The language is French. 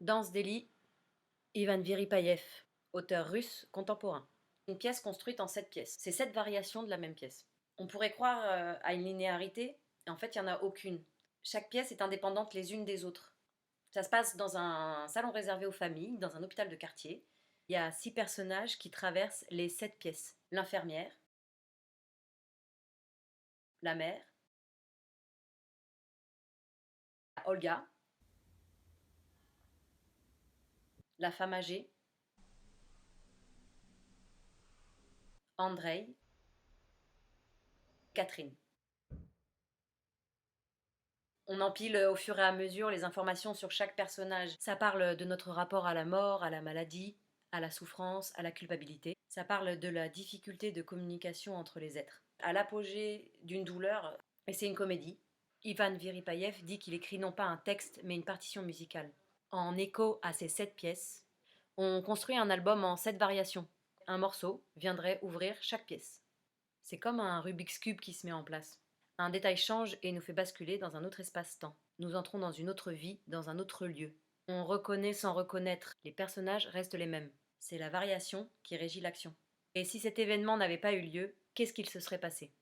Danse d'Eli, Ivan Viripayev, auteur russe contemporain. Une pièce construite en 7 pièces. C'est 7 variations de la même pièce. On pourrait croire à une linéarité, et en fait, il n'y en a aucune. Chaque pièce est indépendante les unes des autres. Ça se passe dans un salon réservé aux familles, dans un hôpital de quartier. Il y a 6 personnages qui traversent les 7 pièces. L'infirmière, la mère, Olga, la femme âgée, Andrei, Catherine. On empile au fur et à mesure les informations sur chaque personnage. Ça parle de notre rapport à la mort, à la maladie, à la souffrance, à la culpabilité. Ça parle de la difficulté de communication entre les êtres. À l'apogée d'une douleur, et c'est une comédie, Ivan Viripayev dit qu'il écrit non pas un texte, mais une partition musicale. En écho à ces 7 pièces, on construit un album en 7 variations. Un morceau viendrait ouvrir chaque pièce. C'est comme un Rubik's Cube qui se met en place. Un détail change et nous fait basculer dans un autre espace-temps. Nous entrons dans une autre vie, dans un autre lieu. On reconnaît sans reconnaître, les personnages restent les mêmes. C'est la variation qui régit l'action. Et si cet événement n'avait pas eu lieu, qu'est-ce qu'il se serait passé?